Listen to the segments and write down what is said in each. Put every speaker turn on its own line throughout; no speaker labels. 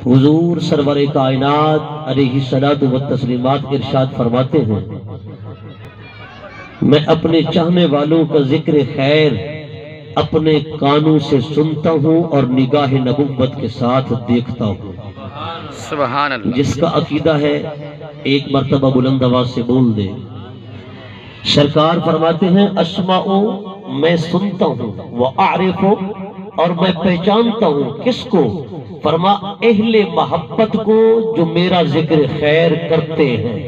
حضور سرور کائنات علیہ الصلوۃ والتسلیمات ارشاد فرماتے ہیں، میں اپنے چاہنے والوں کا ذکر خیر اپنے کانوں سے سنتا ہوں اور نگاہ نبوت کے ساتھ دیکھتا ہوں۔
سبحان اللہ۔
جس کا عقیدہ ہے ایک مرتبہ بلند آواز سے بول دے۔ سرکار فرماتے ہیں اسمع، میں سنتا ہوں، وَأَعْرِفُ، اور میں پہچانتا ہوں کس کو؟ فرما اہل محبت کو جو میرا ذکر خیر کرتے ہیں۔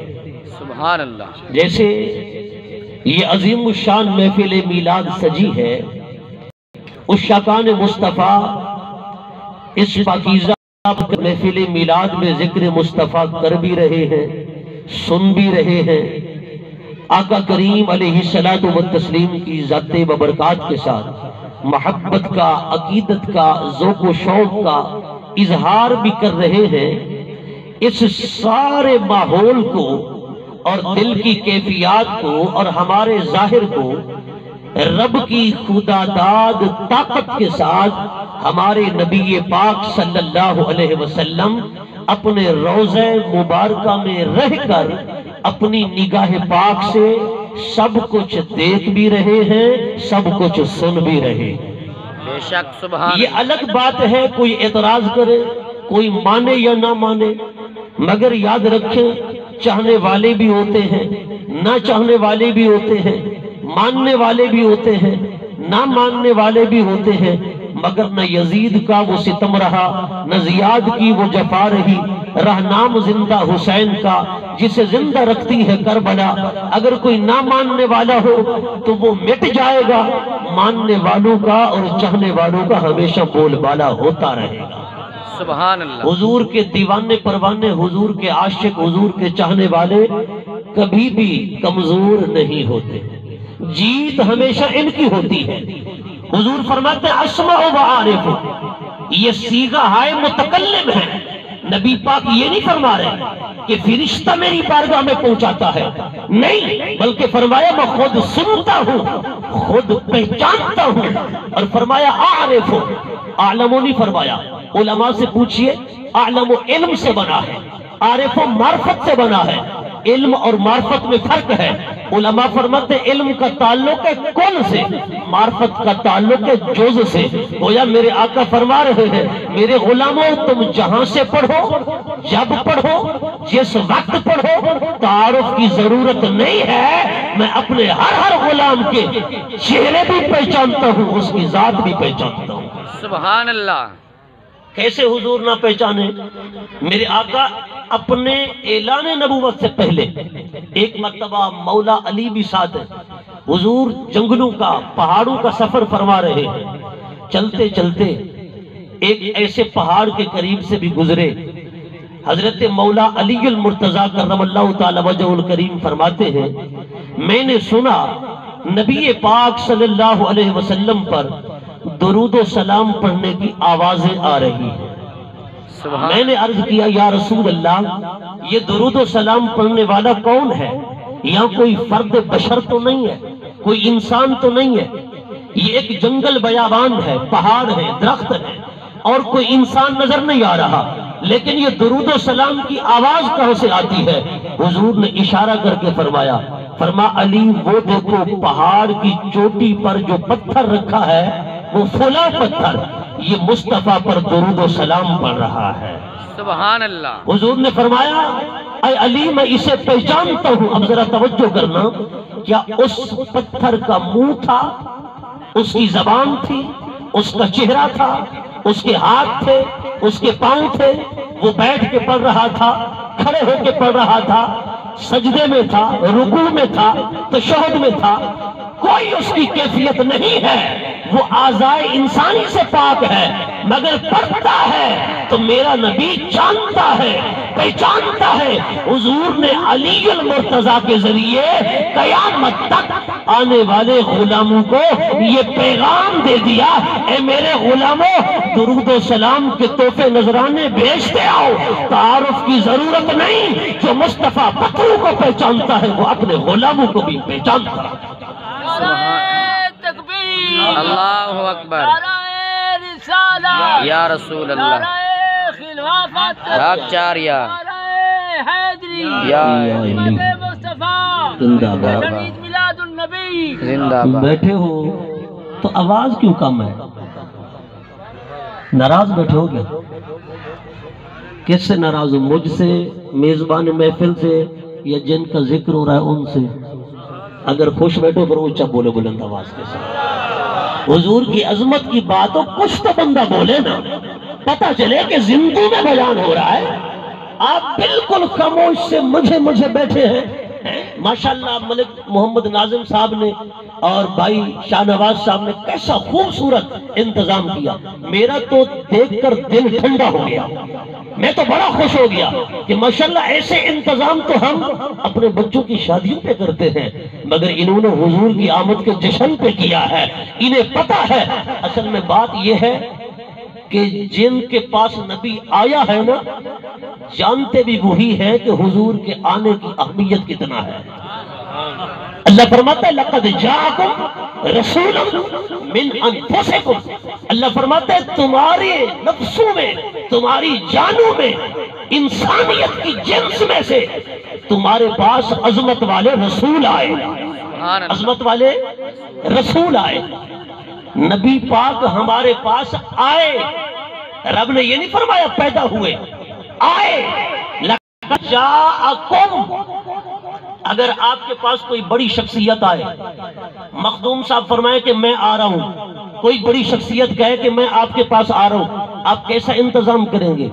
سبحان اللہ۔
جیسے یہ عظیم الشان محفل میلاد سجی ہے، عشاقان مصطفیٰ اس پاکیزہ محفل میلاد میں ذکر مصطفیٰ کر بھی رہے ہیں، سن بھی رہے ہیں۔ آقا کریم علیہ الصلوۃ والتسلیم کی ذات ببرکات کے ساتھ محبت کا، عقیدت کا، ذوق و شوق کا اظہار بھی کر رہے ہیں۔ اس سارے ماحول کو اور دل کی کیفیات کو اور ہمارے ظاہر کو رب کی خدا داد طاقت کے ساتھ ہمارے نبی پاک صلی اللہ علیہ وسلم اپنے روضہ مبارکہ میں رہ کر اپنی نگاہ پاک سے سب کچھ دیکھ بھی رہے ہیں، سب کچھ سن بھی رہے ہیں۔
بے شک سبحان۔
یہ الگ بات ہے کوئی اعتراض کرے، کوئی مانے یا نہ مانے، مگر یاد رکھیں چاہنے والے بھی ہوتے ہیں، نہ چاہنے والے بھی ہوتے ہیں، ماننے والے بھی ہوتے ہیں، نہ ماننے والے بھی ہوتے ہیں، مگر نہ یزید کا وہ ستم رہا، نہ زیاد کی وہ جفا رہی، رہنام زندہ حسین کا جسے زندہ رکھتی ہے کربلا۔ اگر کوئی نہ ماننے والا ہو تو وہ مٹ جائے گا، ماننے والوں کا اور چاہنے والوں کا ہمیشہ بول بالا ہوتا رہے گا۔
سبحان اللہ۔
حضور کے دیوانے پروانے، حضور کے عاشق، حضور کے چاہنے والے کبھی بھی کمزور نہیں ہوتے، جیت ہمیشہ ان کی ہوتی ہے۔ حضور فرماتے ہیں اسمع وعارف، یہ صیغہ ہائے متکلم ہے۔ نبی پاک یہ نہیں فرما رہے کہ فرشتہ میری بارگاہ میں پہنچاتا ہے، نہیں، بلکہ فرمایا میں خود سنتا ہوں، خود پہچانتا ہوں، اور فرمایا اعرف، اعلم نہیں فرمایا۔ علماء سے پوچھئے، اعلم علم سے بنا ہے، عارف معرفت سے بنا ہے، علم اور معرفت میں فرق ہے۔ علماء فرماتے علم کا تعلق ہے کل سے، معرفت کا تعلق ہے جز سے۔ گویا میرے آقا فرما رہے ہیں میرے غلاموں تم جہاں سے پڑھو، جب پڑھو، جس وقت پڑھو، تعارف کی ضرورت نہیں ہے۔ میں اپنے ہر غلام کے چہرے بھی پہچانتا ہوں، اس کی ذات بھی پہچانتا ہوں۔
سبحان اللہ۔
کیسے حضور نہ پہچانے؟ میرے آقا اپنے اعلان نبوت سے پہلے ایک مرتبہ مولا علی بھی ساتھ ہے، حضور جنگلوں کا، پہاڑوں کا سفر فرما رہے ہیں۔ چلتے چلتے ایک ایسے پہاڑ کے قریب سے بھی گزرے۔ حضرت مولا علی المرتضیٰ کرم اللہ تعالی وجہ الکریم فرماتے ہیں میں نے سنا نبی پاک صلی اللہ علیہ وسلم پر درود و سلام پڑھنے کی آوازیں آ رہی ہیں۔ میں نے عرض کیا یا رسول اللہ یہ درود و سلام پڑھنے والا کون ہے؟ یہاں کوئی فرد بشر تو نہیں ہے، کوئی انسان تو نہیں ہے، یہ ایک جنگل بیابان ہے، پہاڑ ہے، درخت ہے، اور کوئی انسان نظر نہیں آ رہا، لیکن یہ درود و سلام کی آواز کہاں سے آتی ہے؟ حضور نے اشارہ کر کے فرمایا، علی وہ دیکھو پہاڑ کی چوٹی پر جو پتھر رکھا ہے وہ فلاں پتھر، یہ مصطفیٰ پر درود و سلام پڑھ رہا ہے۔
سبحان اللہ۔
حضور نے فرمایا اے علی میں اسے پہچانتا ہوں۔ اب ذرا توجہ کرنا، کیا اس پتھر کا منہ تھا، اس کی زبان تھی، اس کا چہرہ تھا، اس کے ہاتھ تھے، اس کے پاؤں تھے؟ وہ بیٹھ کے پڑھ رہا تھا، کھڑے ہو کے پڑھ رہا تھا، سجدے میں تھا، رکوع میں تھا، تشہد میں تھا، کوئی اس کی کیفیت نہیں ہے، وہ اعضائے انسانی سے پاک ہے، مگر پڑھتا ہے تو میرا نبی جانتا ہے، پہچانتا ہے۔ حضور نے علی المرتضیٰ کے ذریعے قیامت تک آنے والے غلاموں کو یہ پیغام دے دیا، اے میرے غلاموں درود و سلام کے تحفے نذرانے بھیجتے آؤ، تعارف کی ضرورت نہیں، جو مصطفیٰ پتھروں کو پہچانتا ہے وہ اپنے غلاموں کو بھی پہچانتا ہے۔
اللہ اکبر، یا رسول اللہ۔ راکچاریا یا
زندہ باد۔
زندہ
تم
باد۔
بیٹھے ہو تو آواز کیوں کم ہے؟ ناراض بیٹھے ہو گیا؟ کس سے ناراض ہو؟ مجھ سے، میزبان محفل سے، یا جن کا ذکر ہو رہا ہے ان سے؟ اگر خوش بیٹھو پھر اونچا بولے بلند آواز کے ساتھ۔ حضور کی عظمت کی بات ہو، کچھ تو بندہ بولے نا، پتہ چلے کہ زندوں میں بیان ہو رہا ہے۔ آپ بالکل خاموش سے مجھے بیٹھے ہیں۔ ماشاءاللہ ملک محمد ناظم صاحب نے اور بھائی شاہ نواز صاحب نے کیسا خوبصورت انتظام کیا، میرا تو دیکھ کر دل ٹھنڈا ہو گیا، میں تو بڑا خوش ہو گیا کہ ماشاءاللہ ایسے انتظام تو ہم اپنے بچوں کی شادیوں پہ کرتے ہیں، مگر انہوں نے حضور کی آمد کے جشن پہ کیا ہے۔ انہیں پتہ ہے اصل میں بات یہ ہے کہ جن کے پاس نبی آیا ہے نا، جانتے بھی وہی ہے کہ حضور کے آنے کی اہمیت کتنا ہے۔ اللہ فرماتا ہے لَقَدْ جَاءَكُمْ رَسُولٌ مِّنْ أَنفُسِكُمْ، اللہ فرماتا ہے تمہارے نفسوں میں، تمہاری جانوں میں، انسانیت کی جنس میں سے تمہارے پاس عظمت والے رسول آئے، عظمت والے رسول آئے۔ نبی پاک ہمارے پاس آئے، رب نے یہ نہیں فرمایا پیدا ہوئے، آئے۔ لَقَدْ جَاءَكُمْ، اگر آپ کے پاس کوئی بڑی شخصیت آئے، مخدوم صاحب فرمائے کہ میں آ رہا ہوں، کوئی بڑی شخصیت کہے کہ میں آپ کے پاس آ رہا ہوں، آپ کیسا انتظام کریں گے؟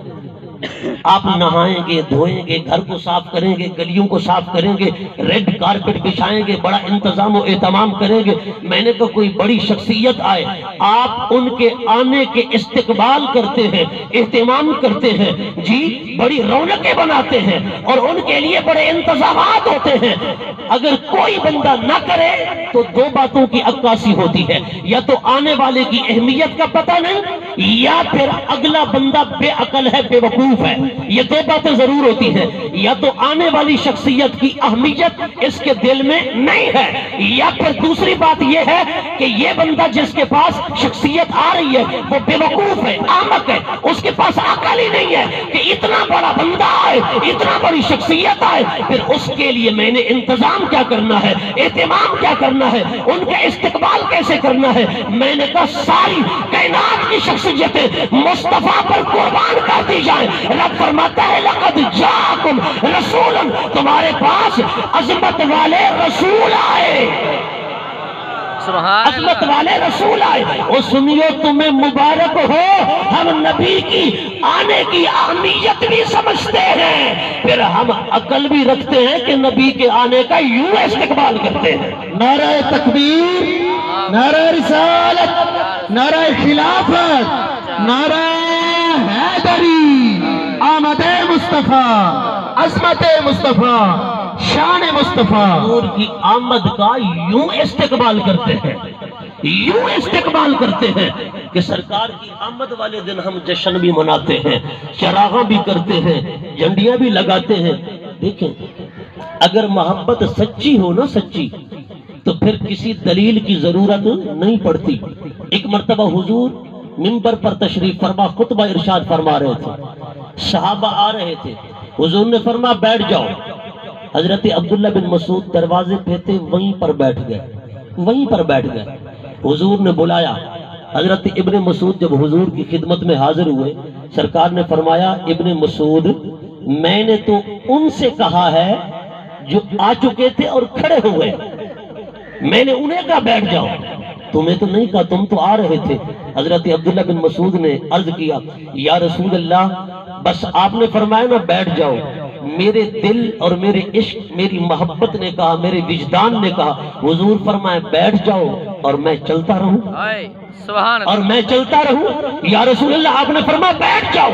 آپ نہائیں گے، دھوئیں گے، گھر کو صاف کریں گے، گلیوں کو صاف کریں گے، ریڈ کارپٹ بچھائیں گے، بڑا انتظام و اہتمام کریں گے۔ میں نے کہا کوئی بڑی شخصیت آئے، آپ ان کے آنے کے استقبال کرتے ہیں، اہتمام کرتے ہیں، جی بڑی رونقیں بناتے ہیں اور ان کے لیے بڑے انتظامات ہوتے ہیں۔ اگر کوئی بندہ نہ کرے تو دو باتوں کی عکاسی ہوتی ہے، یا تو آنے والے کی اہمیت کا پتہ نہیں، یا پھر اگلا بندہ بے عقل ہے، بے وقوف ہے۔ یہ دو باتیں ضرور ہوتی ہیں، یا تو آنے والی شخصیت کی اہمیت اس کے دل میں نہیں ہے، یا پھر دوسری بات یہ ہے کہ یہ بندہ جس کے پاس شخصیت آ رہی ہے وہ بے وقوف ہے، احمق ہے، اس کے پاس عقل ہی نہیں ہے کہ اتنا بڑا بندہ آئے، اتنا بڑی شخصیت آئے، پھر اس کے لیے میں نے انتظام کیا کرنا ہے، اہتمام کیا کرنا ہے، ان کا استقبال کیسے کرنا ہے۔ میں نے کہا ساری کائنات کی شخصیتیں مصطفیٰ پر قربان کر دی جائیں۔ رب فرماتا ہے لَقَدْ جَاءَكُمْ رَسُولٌ، تمہارے پاس عظمت والے رسول آئے،
سبحان
عظمت
اللہ۔
والے رسول آئے۔ اور سنیو تمہیں مبارک ہو، ہم نبی کی آنے کی اہمیت بھی سمجھتے ہیں، پھر ہم عقل بھی رکھتے ہیں کہ نبی کے آنے کا یوں استقبال کرتے ہیں۔
نعرہ تکبیر، نعرہ رسالت، نعرہ خلافت، نعرہ حیدری، آمد مصطفیٰ، عظمت مصطفیٰ، شان مصطفیٰ۔
حضور کی آمد کا یوں استقبال کرتے ہیں، یوں استقبال کرتے ہیں کہ سرکار کی آمد والے دن ہم جشن بھی مناتے ہیں، چراغاں بھی کرتے ہیں، جھنڈیاں بھی لگاتے ہیں۔ دیکھیں اگر محبت سچی ہو نا، سچی، تو پھر کسی دلیل کی ضرورت نہیں پڑتی۔ ایک مرتبہ حضور منبر پر تشریف فرما خطبہ ارشاد فرما رہے تھے، صحابہ آ رہے تھے، حضور نے فرما بیٹھ جاؤ۔ حضرت عبداللہ بن مسعود دروازے پہ تھے، وہیں پر بیٹھ گئے، وہیں پر بیٹھ گئے۔ حضور نے بلایا، حضرت ابن مسعود جب حضور کی خدمت میں حاضر ہوئے، سرکار نے فرمایا ابن مسعود میں نے تو ان سے کہا ہے جو آ چکے تھے اور کھڑے ہوئے، میں نے انہیں کہا بیٹھ جاؤ، تمہیں تو نہیں کہا، تم تو آ رہے تھے۔ حضرت عبداللہ بن مسعود نے عرض کیا یا رسول اللہ بس آپ نے فرمایا نا بیٹھ جاؤ، میرے دل اور میرے عشق، میری محبت نے کہا، میرے وجدان نے کہا، حضور فرمائے بیٹھ جاؤ اور میں چلتا رہوں،
سبحان
اور
اللہ۔
میں چلتا رہوں۔ یا رسول اللہ آپ نے فرمایا بیٹھ جاؤ،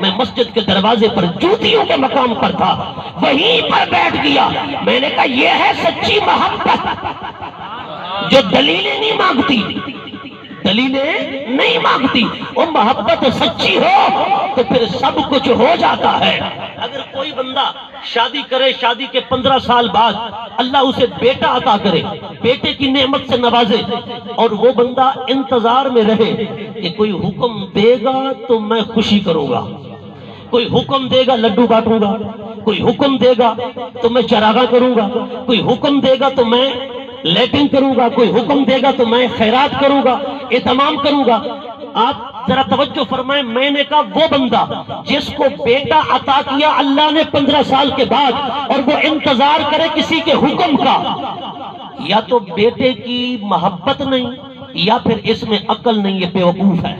میں مسجد کے دروازے پر جوتیوں کے مقام پر تھا، وہیں پر بیٹھ گیا۔ میں نے کہا یہ ہے سچی محبت جو دلیلیں نہیں مانگتی، دلیلیں نہیں مانگتی۔ وہ محبت سچی ہو تو پھر سب کچھ ہو جاتا ہے۔ اگر کوئی بندہ شادی کرے، شادی کے 15 سال بعد اللہ اسے بیٹا عطا کرے، بیٹے کی نعمت سے نوازے، اور وہ بندہ انتظار میں رہے کہ کوئی حکم دے گا تو میں خوشی کروں گا، کوئی حکم دے گا لڈو بانٹوں گا، کوئی حکم دے گا تو میں چراغاں کروں گا، کوئی حکم دے گا تو میں لیٹنگ کروں گا، کوئی حکم دے گا تو میں خیرات کروں گا، اہتمام کروں گا۔ آپ ذرا توجہ فرمائیں، میں نے کہا وہ بندہ جس کو بیٹا عطا کیا اللہ نے 15 سال کے بعد، اور وہ انتظار کرے کسی کے حکم کا، یا تو بیٹے کی محبت نہیں یا پھر اس میں عقل نہیں، یہ بیوقوف ہے۔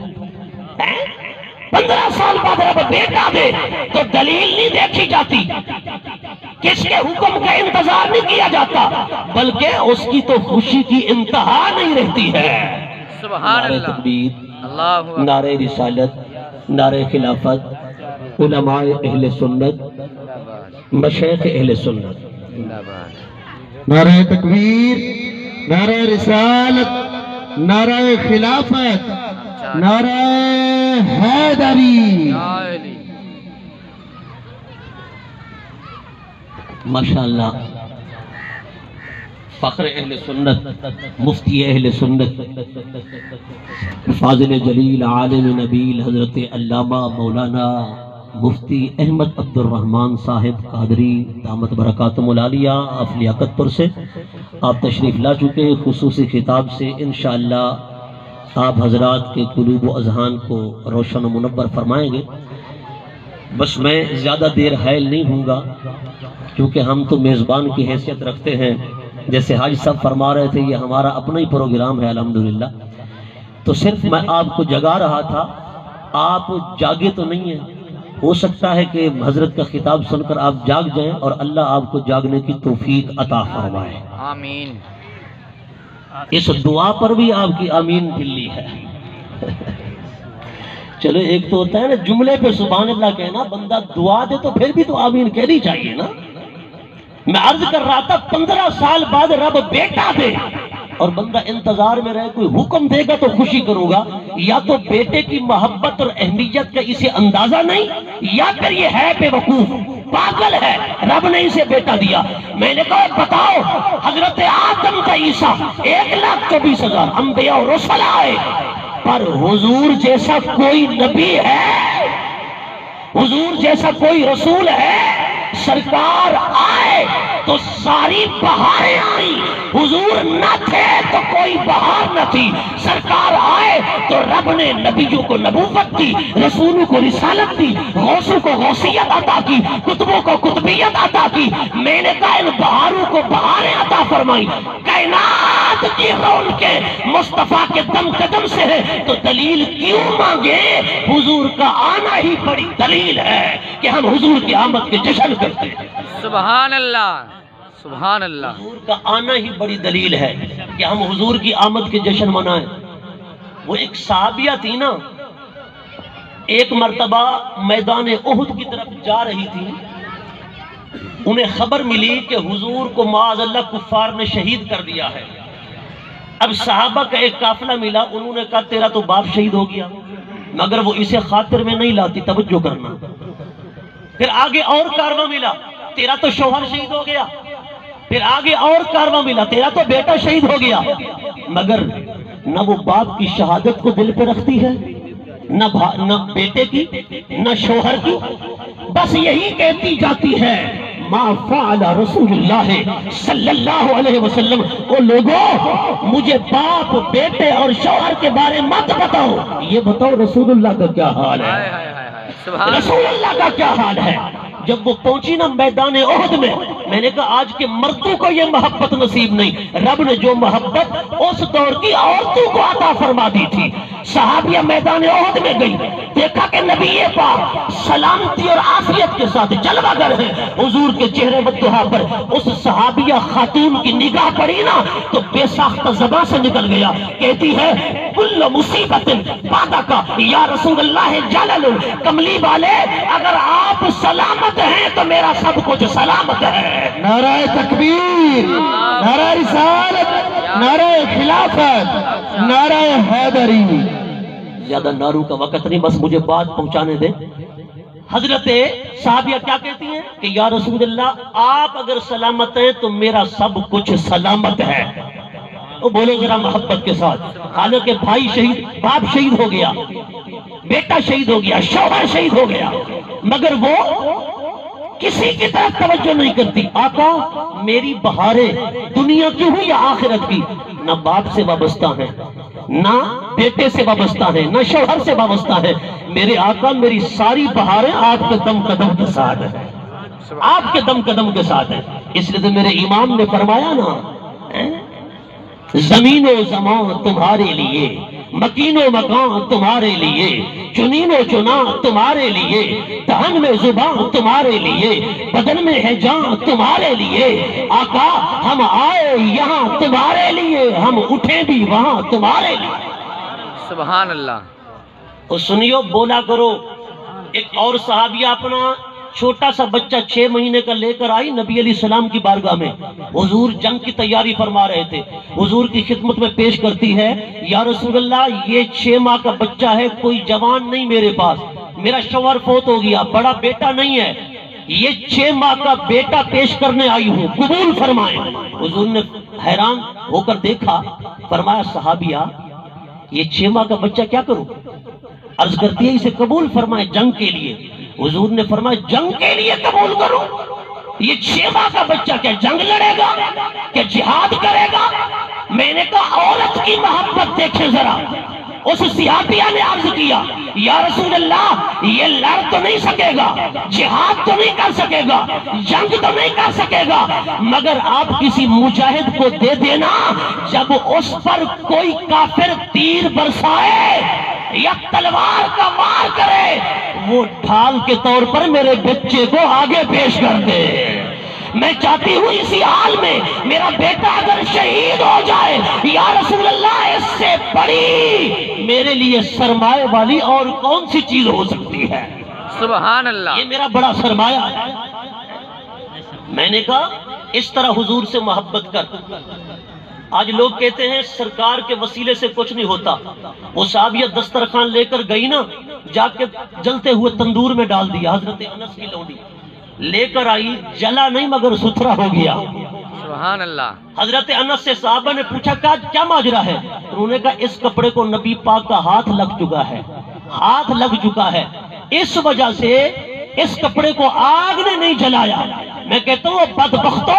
15 سال بعد رب بیٹا دے تو دلیل نہیں دیکھی جاتی، کس کے حکم کا انتظار نہیں کیا جاتا، بلکہ اس کی تو خوشی کی انتہا نہیں رہتی ہے۔
سبحان
نعرہ
اللہ،
تکبیر،
اللہ
نعرہ رسالت، نعرہ خلافت، علماء اہل سنت، مشایخ اہل سنت۔
نعرہ تکبیر، نعرہ رسالت، نعرہ خلافت، نعرہ حیدری۔
ماشاءاللہ، فخر اہل سنت، مفتی اہل سنت، فاضل جلیل، عالم نبیل، حضرت علامہ مولانا مفتی احمد عبد الرحمن صاحب قادری دامت برکاتہم العالیہ آف لیاقت پور سے آپ تشریف لا چکے۔ خصوصی خطاب سے انشاءاللہ آپ حضرات کے قلوب و اذہان کو روشن و منور فرمائیں گے۔ بس میں زیادہ دیر حائل نہیں ہوں گا، کیونکہ ہم تو میزبان کی حیثیت رکھتے ہیں، جیسے حاج صاحب فرما رہے تھے یہ ہمارا اپنا ہی پروگرام ہے الحمدللہ، تو صرف میں آپ کو جگا رہا تھا، آپ جاگے تو نہیں ہیں۔ ہو سکتا ہے کہ حضرت کا خطاب سن کر آپ جاگ جائیں اور اللہ آپ کو جاگنے کی توفیق عطا فرمائے،
آمین۔
اس دعا پر بھی آپ کی آمین ڈلی ہے۔ چلو ایک تو ہوتا ہے نا جملے پہ سبحان اللہ کہنا، بندہ دعا دے تو پھر بھی تو آمین کہنی چاہیے نا۔ میں عرض کر رہا تھا 15 سال بعد رب بیٹا دے اور بندہ انتظار میں رہے، کوئی حکم دے گا تو خوشی کروں گا، یا تو بیٹے کی محبت اور اہمیت کا اسے اندازہ نہیں، یا پھر یہ ہے بے وقوف، پاگل ہے، رب نے اسے بیٹا دیا۔ میں نے کہا بتاؤ، حضرت آدم کا عیسیٰ 1,24,000 انبیاء و رسل آئے، پر حضور جیسا کوئی نبی ہے، حضور جیسا کوئی رسول ہے؟ سرکار آئے تو ساری بہاریں آئیں، حضور نہ تھے تو کوئی بہار نہ تھی۔ سرکار آئے تو رب نے نبیوں کو نبوت دی، رسولوں کو رسالت دی، غوثوں کو غوثیت عطا کی، کتبوں کو کتبیت عطا کی۔ میں نے کہا ان بہاروں کو بہاریں عطا فرمائی، کائنات کی رونق کے مصطفیٰ کے دم قدم سے ہے، تو دلیل کیوں مانگے؟ حضور کا آنا ہی بڑی دلیل ہے کہ ہم حضور کی آمد کے جشن کرتے ہیں۔
سبحان اللہ، سبحان اللہ۔
حضور کا آنا ہی بڑی دلیل ہے کہ ہم حضور کی آمد کے جشن منائیں۔ وہ ایک صحابیہ تھی نا، ایک مرتبہ میدان احد کی طرف جا رہی تھی، انہیں خبر ملی کہ حضور کو معاذ اللہ کفار نے شہید کر دیا ہے۔ اب صحابہ کا ایک قافلہ ملا، انہوں نے کہا تیرا تو باپ شہید ہو گیا، مگر وہ اسے خاطر میں نہیں لاتی، توجہ کرنا۔ پھر آگے اور کارواں ملا، تیرا تو شوہر شہید ہو گیا۔ پھر آگے اور کارواں ملا، تیرا تو بیٹا شہید ہو گیا، مگر نہ وہ باپ کی شہادت کو دل پہ رکھتی ہے، نہ بیٹے کی، نہ شوہر کی، بس یہی کہتی جاتی ہے ما فعل رسول اللہ صلی اللہ علیہ وسلم۔ او لوگوں، مجھے باپ، بیٹے اور شوہر کے بارے مت بتاؤ، یہ بتاؤ رسول اللہ کا کیا حال ہے، رسول اللہ کا کیا حال ہے۔ جب وہ پہنچی نا میدان احد میں نے کہا آج کے مردوں کو یہ محبت نصیب نہیں، رب نے جو محبت اس دور کی عورتوں کو عطا فرما دی تھی۔ صحابیہ میدان احد میں گئی، دیکھا کہ نبی پاک سلامتی اور عافیت کے ساتھ جلوہ گر ہے حضور کے چہرے والدہا پر۔ اس صحابیہ خاتون کی نگاہ پڑی نا تو بے ساختہ زبان سے نکل گیا، کہتی ہے کل مصیبت بعدک یا رسول اللہ جلل، کملی والے اگر آپ سلامت ہیں تو میرا سب کچھ سلامت ہے۔
نعرہ تکبیر، نعرہ رسالت، نعرہ خلافت، نعرہ حیدری۔
زیادہ نعروں کا وقت نہیں، بس مجھے بات پہنچانے دیں۔ حضرت صحابیہ کیا کہتی ہیں کہ یا رسول اللہ آپ اگر سلامت ہیں تو میرا سب کچھ سلامت ہے۔ وہ بولو ذرا محبت کے ساتھ. حالانکہ بھائی شہید، باپ شہید ہو گیا، بیٹا شہید ہو گیا، شوہر شہید ہو گیا، مگر وہ کسی کی طرف توجہ نہیں کرتی. آقا میری بہاریں دنیا کی ہوں یا آخرت کی، نہ باپ سے وابستہ ہیں، نہ بیٹے سے وابستہ ہیں، نہ شوہر سے وابستہ ہیں. میرے آقا میری ساری بہاریں آپ کے دم قدم کے ساتھ ہیں، آپ کے دم قدم کے ساتھ ہیں. اس لیے تو میرے امام نے فرمایا نا، زمین و زمان تمہارے لیے، مکین و مکان تمہارے لیے، چنین و چنا تمہارے لیے، دہن میں زبان تمہارے لیے، بدن میں ہے جان تمہارے لیے. آقا ہم آئے یہاں تمہارے لیے، ہم اٹھے بھی وہاں تمہارے لیے.
سبحان اللہ.
تو سنیو، بولا کرو. ایک اور صحابیہ اپنا چھوٹا سا بچہ 6 مہینے کا لے کر آئی نبی علیہ السلام کی بارگاہ میں. حضور جنگ کی تیاری فرما رہے تھے. حضور کی خدمت میں پیش کرتی ہے، یا رسول اللہ یہ 6 ماہ کا بچہ ہے، کوئی جوان نہیں میرے پاس، میرا شوہر فوت ہو گیا، بڑا بیٹا نہیں ہے، یہ 6 ماہ کا بیٹا پیش کرنے آئی ہوں، قبول فرمائیں. حضور نے حیران ہو کر دیکھا، فرمایا صحابیہ یہ 6 ماہ کا بچہ کیا کروں؟ عرض کرتی ہے اسے قبول فرمائیں جنگ کے لیے. حضور نے فرمایا جنگ کے لیے قبول کرو؟ یہ 6 ماہ کا بچہ کیا جنگ لڑے گا، کیا جہاد کرے گا؟ میں نے کہا عورت کی محبت دیکھیں ذرا. اس صحابیہ نے عرض کیا، یا رسول اللہ یہ لڑ تو نہیں سکے گا، جہاد تو نہیں کر سکے گا، جنگ تو نہیں کر سکے گا، مگر آپ کسی مجاہد کو دے دینا، جب اس پر کوئی کافر تیر برسائے یا تلوار کا وار کرے، وہ ڈھال کے طور پر میرے بچے کو آگے پیش کر دے. میں چاہتی ہوں اسی حال میں میرا بیٹا اگر شہید ہو جائے، یا رسول اللہ اس سے بڑی میرے لیے سرمایہ والی اور کون سی چیز ہو سکتی ہے؟
سبحان اللہ.
یہ میرا بڑا سرمایہ ہے. میں نے کہا اس طرح حضور سے محبت کر. آج لوگ کہتے ہیں سرکار کے وسیلے سے کچھ نہیں ہوتا. وہ صحابیہ دسترخوان لے کر گئی نا، جا کے جلتے ہوئے تندور میں ڈال دیا. حضرت انس کی لونڈی لے کر آئی، جلا نہیں مگر ستھرا ہو گیا.
سبحان اللہ.
حضرت انس سے صحابہ نے پوچھا کیا ماجرا ہے؟ انہوں نے کہا اس کپڑے کو نبی پاک کا ہاتھ لگ چکا ہے، ہاتھ لگ چکا ہے، اس وجہ سے اس کپڑے کو آگ نے نہیں جلایا. میں کہتا ہوں بدبختو،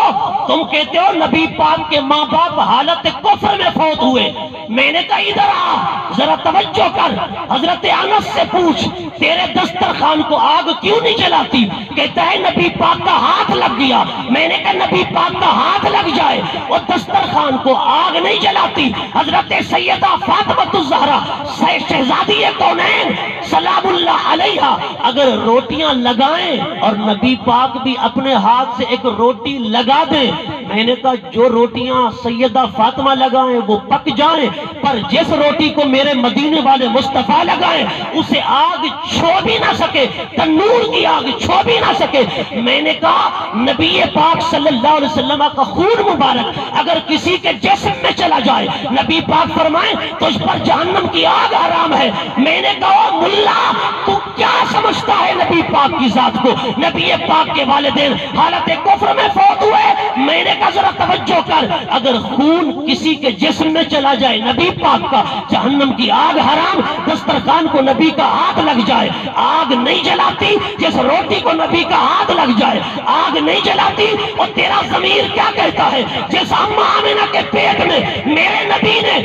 تم کہتے ہو نبی پاک کے ماں باپ حالت کفر میں فوت ہوئے. میں نے کہا ادھر آ، ذرا توجہ کر، حضرت انس سے پوچھ تیرے دسترخوان کو آگ کیوں نہیں جلاتی؟ کہتا ہے نبی پاک کا ہاتھ لگ گیا. میں نے کہا نبی پاک کا ہاتھ لگ جائے وہ دسترخوان کو آگ نہیں جلاتی. حضرت سیدہ فاطمہ الزہرا شہزادی کونین سلام اللہ علیہا اگر روٹیاں لگائیں اور نبی پاک بھی اپنے ہاتھ سے ایک روٹی لگا دیں، میں نے کہا جو روٹیاں سیدہ فاطمہ لگائیں وہ پک جائیں، پر جس روٹی کو میرے مدینے والے مصطفیٰ لگائیں اسے آگ چھو بھی نہ سکے، تنور کی آگ چھو بھی نہ سکے. میں نے کہا نبی پاک صلی اللہ علیہ وسلم کا خون مبارک اگر کسی کے جسم میں چلا جائے، نبی پاک فرمائیں تو اس پر جہنم کی آگ حرام ہے. میں نے کہا ملا تو کیا سمجھتا ہے نبی پاک کی ذات کو؟ نبی پاک کے والدین حالت کفر میں فوت ہوئے. میں نے کہا ذرا توجہ کر، اگر خون کسی کے جسم میں چلا جائے نبی پاک کا، جہنم کی آگ حرام. دسترخوان کو نبی کا ہاتھ لگ جائے آگ نہیں جلاتی، جس روٹی کو نبی کا ہاتھ لگ جائے آگ نہیں جلاتی. اور تیرا ضمیر کیا کہتا ہے؟ جس اماں آمنہ کے پیٹ میں میرے نبی نے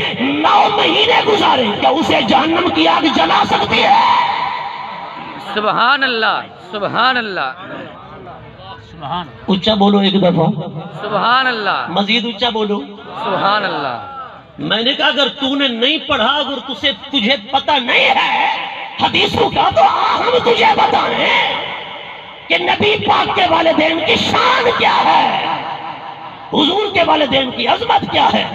9 مہینے گزارے، کیا اسے جہنم کی آگ جلا سکتی ہے؟
سبحان اللہ. سبحان اللہ.
اچھا بولو ایک دفعہ،
سبحان اللہ.
مزید اچھا بولو.
سبحان اللہ.
میں نے کہا اگر تو نے نہیں پڑھا، اگر تجھے پتہ نہیں ہے حدیثوں کا، تو ہم تجھے بتائیں کہ نبی پاک کے والدین کی شان کیا ہے، حضور کے والدین کی عظمت کیا ہے.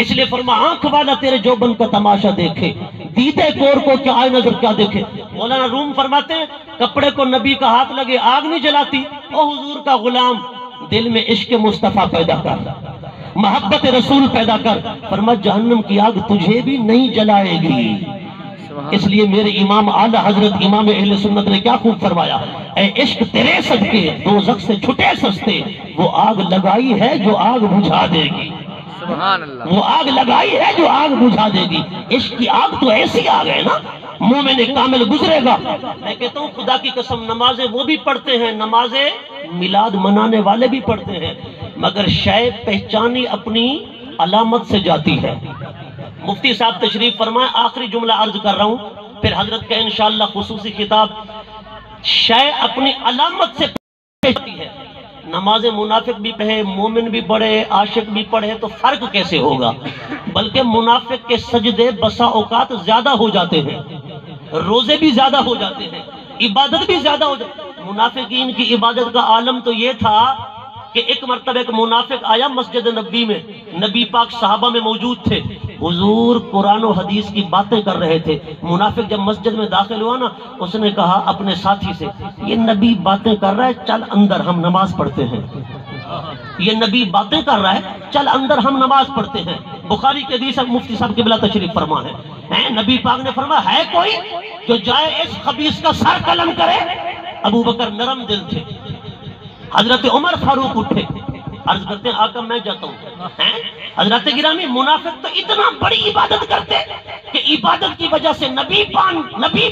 اس لیے فرما آنکھ والا تیرے جوبن کا تماشا دیکھے، دیدے کور کو کیا آئے نظر کیا دیکھے. مولانا روم فرماتے ہیں کپڑے کو نبی کا ہاتھ لگے آگ نہیں جلاتی. او حضور کا غلام، دل میں عشق مصطفیٰ پیدا کر، محبت رسول پیدا کر. فرما جہنم کی آگ تجھے بھی نہیں جلائے گی. اس لیے میرے امام اعلی حضرت امام اہل سنت نے کیا خوب فرمایا، اے عشق تیرے صدقے دوزخ سے چھٹے سستے، وہ آگ لگائی ہے جو آگ بجھا دے گی.
سبحان اللہ،
وہ آگ لگائی ہے جو آگ بجھا دے گی. عشق کی آگ تو ایسی آگ ہے نا، مومن کامل گزرے گا. میں کہتا ہوں خدا کی قسم نمازیں وہ بھی پڑھتے ہیں، نمازیں میلاد منانے والے بھی پڑھتے ہیں، مگر شے پہچانی اپنی علامت سے جاتی ہے. مفتی صاحب تشریف فرمائیں، آخری جملہ عرض کر رہا ہوں، پھر حضرت کا انشاءاللہ خصوصی خطاب. شے اپنی علامت سے پہچانتی ہے. نماز منافق بھی پڑھے، مومن بھی پڑھے، عاشق بھی پڑھے تو فرق کیسے ہوگا؟ بلکہ منافق کے سجدے بسا اوقات زیادہ ہو جاتے ہیں، روزے بھی زیادہ ہو جاتے ہیں، عبادت بھی زیادہ ہو جاتی ہے. منافقین کی عبادت کا عالم تو یہ تھا کہ ایک مرتبہ ایک منافق آیا مسجد نبی میں، نبی پاک صحابہ میں موجود تھے، حضور قرآن و حدیث کی باتیں کر رہے تھے. منافق جب مسجد میں داخل ہوا نا، اس نے کہا اپنے ساتھی سے، یہ نبی باتیں کر رہا ہے، چل اندر ہم نماز پڑھتے ہیں. یہ نبی باتیں کر رہا ہے، چل اندر ہم نماز پڑھتے ہیں. بخاری کے حدیث مفتی صاحب قبلہ تشریف فرما ہے. نبی پاک نے فرمایا ہے کوئی جو جائے اس خبیث کا سر قلم کرے؟ ابو بکر نرم دل تھے، حضرت عمر فاروق اٹھے، عرض کرتے ہیں آقا میں جاتا ہوں. حضرت گرامی منافق تو اتنا بڑی عبادت کرتے کہ عبادت کی وجہ سے نبی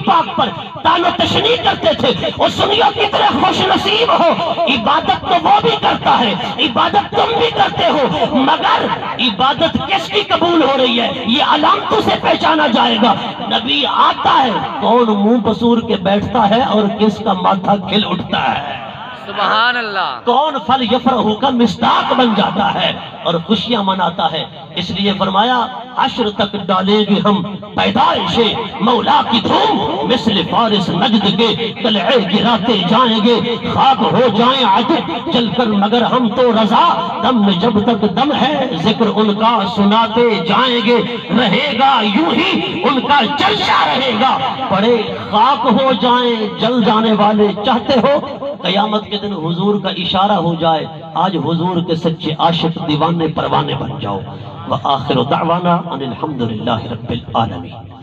پاک پر طعن و تشنیع کرتے تھے. اور سنیو کتنے خوش نصیب ہو، عبادت تو وہ بھی کرتا ہے، عبادت تم بھی کرتے ہو، مگر عبادت کس کی قبول ہو رہی ہے یہ علامتوں سے پہچانا جائے گا. نبی آتا ہے، کون منہ پسور کے بیٹھتا ہے اور کس کا ماتھا کھل اٹھتا ہے.
سبحان اللہ،
کون فل یفرحو کا مصداق بن جاتا ہے اور خوشیاں مناتا ہے. اس لیے فرمایا عشر تک ڈالیں گے ہم پیدائش مولا کی دھوم، مثل فارس نجد کے قلعے گراتے جائیں گے، خاک ہو جائیں عجب چل کر مگر ہم تو رضا، دم میں جب تک دم ہے ذکر ان کا سناتے جائیں گے، رہے گا یوں ہی ان کا جلسہ رہے گا. پڑے خاک ہو جائیں جل جانے والے چاہتے ہو قیامت کے دن حضور کا اشارہ ہو جائے، آج حضور کے سچے عاشق دیوانے پروانے بن جاؤ. وآخر دعوانا ان الحمدللہ رب العالمین.